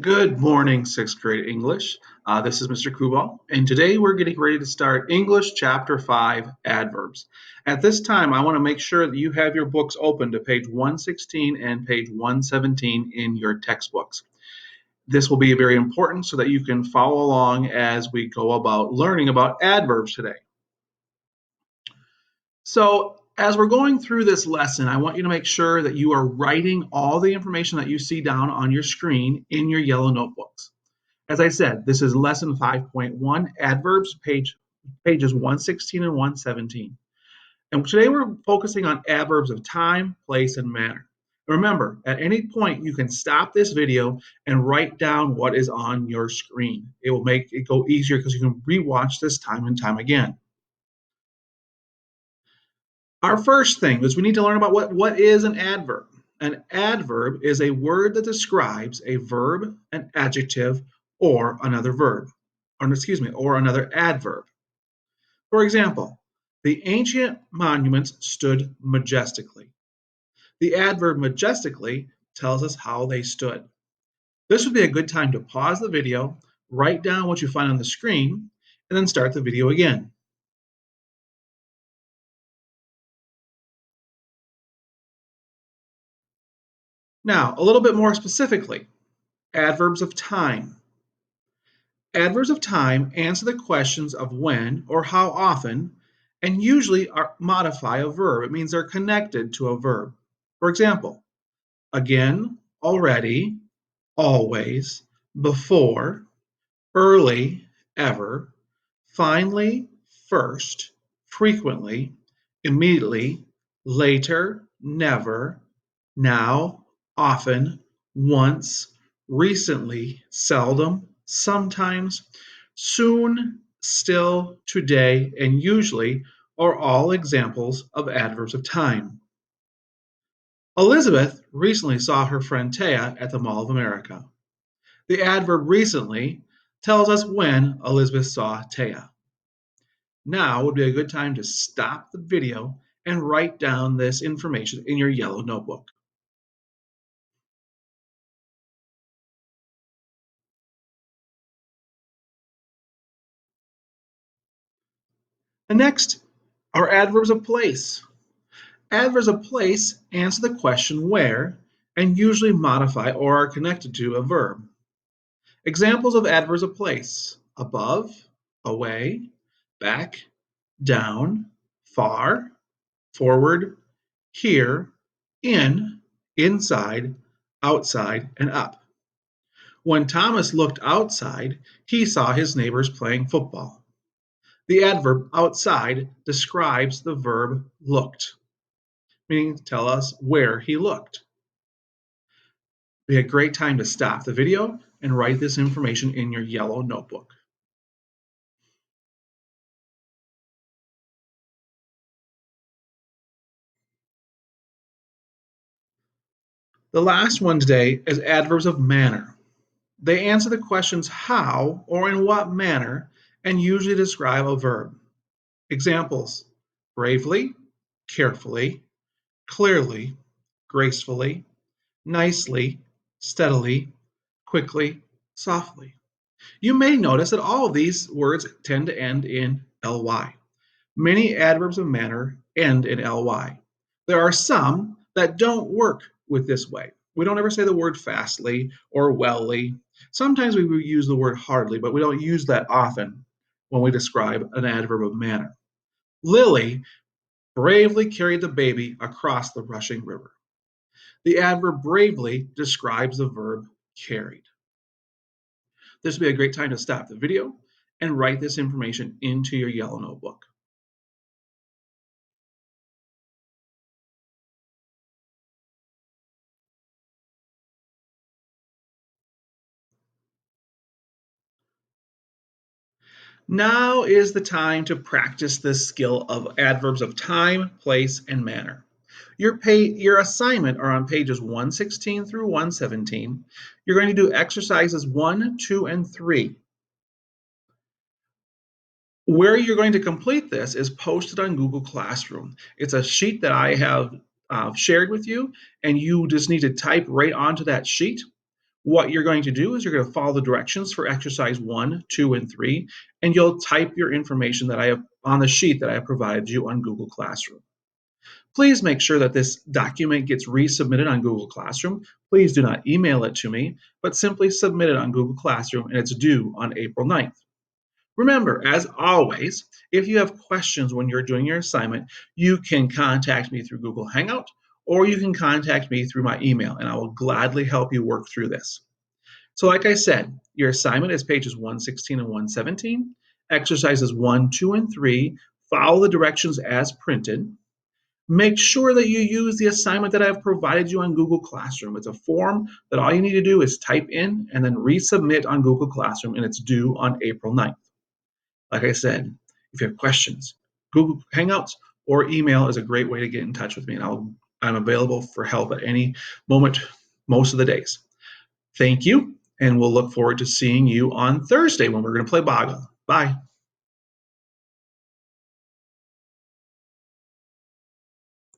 Good morning, sixth grade English. This is Mr. Kubal, and today we're getting ready to start English Chapter 5 Adverbs. At this time, I want to make sure that you have your books open to page 116 and page 117 in your textbooks. This will be very important so that you can follow along as we go about learning about adverbs today. So, as we're going through this lesson, I want you to make sure that you are writing all the information that you see down on your screen in your yellow notebooks. As I said, this is lesson 5.1, adverbs, pages 116 and 117. And today we're focusing on adverbs of time, place, and manner. Remember, at any point, you can stop this video and write down what is on your screen. It will make it go easier because you can rewatch this time and time again. Our first thing is we need to learn about what is an adverb. An adverb is a word that describes a verb, an adjective, or another verb, or another adverb. For example, the ancient monuments stood majestically. The adverb majestically tells us how they stood. This would be a good time to pause the video, write down what you find on the screen, and then start the video again. Now, a little bit more specifically, adverbs of time. Adverbs of time answer the questions of when or how often and usually modify a verb. It means they're connected to a verb. For example, again, already, always, before, early, ever, finally, first, frequently, immediately, later, never, now, often, once, recently, seldom, sometimes, soon, still, today, and usually are all examples of adverbs of time. Elizabeth recently saw her friend Taya at the Mall of America. The adverb recently tells us when Elizabeth saw Taya. Now would be a good time to stop the video and write down this information in your yellow notebook. And next are adverbs of place. Adverbs of place answer the question where and usually modify or are connected to a verb. Examples of adverbs of place: above, away, back, down, far, forward, here, in, inside, outside, and up. When Thomas looked outside, he saw his neighbors playing football. The adverb outside describes the verb looked, meaning tell us where he looked. Be a great time to stop the video and write this information in your yellow notebook. The last one today is adverbs of manner. They answer the questions how or in what manner and usually describe a verb. Examples: bravely, carefully, clearly, gracefully, nicely, steadily, quickly, softly. You may notice that all of these words tend to end in ly. Many adverbs of manner end in ly. There are some that don't work with this way. We don't ever say the word fastly or wellly. Sometimes we will use the word hardly, but we don't use that often when we describe an adverb of manner. Lily bravely carried the baby across the rushing river. The adverb bravely describes the verb carried. This would be a great time to stop the video and write this information into your yellow notebook. Now is the time to practice this skill of adverbs of time, place, and manner. Your assignment are on pages 116 through 117. You're going to do exercises 1, 2, and 3. Where you're going to complete this is posted on Google Classroom. It's a sheet that I have shared with you, and you just need to type right onto that sheet. What you're going to do is you're going to follow the directions for exercise 1, 2, and 3, and you'll type your information that I have on the sheet that I have provided you on Google Classroom. Please make sure that this document gets resubmitted on Google Classroom. Please do not email it to me, but simply submit it on Google Classroom, and it's due on April 9th. Remember, as always, if you have questions when you're doing your assignment, you can contact me through Google Hangout, or you can contact me through my email, and I will gladly help you work through this. So, like I said, your assignment is pages 116 and 117, exercises 1, 2, and 3. Follow the directions as printed. Make sure that you use the assignment that I've provided you on Google Classroom. It's a form that all you need to do is type in and then resubmit on Google Classroom, and it's due on April 9th. Like I said, if you have questions, Google Hangouts or email is a great way to get in touch with me, and I'm available for help at any moment, most of the days. Thank you, and we'll look forward to seeing you on Thursday when we're going to play Boggle. Bye.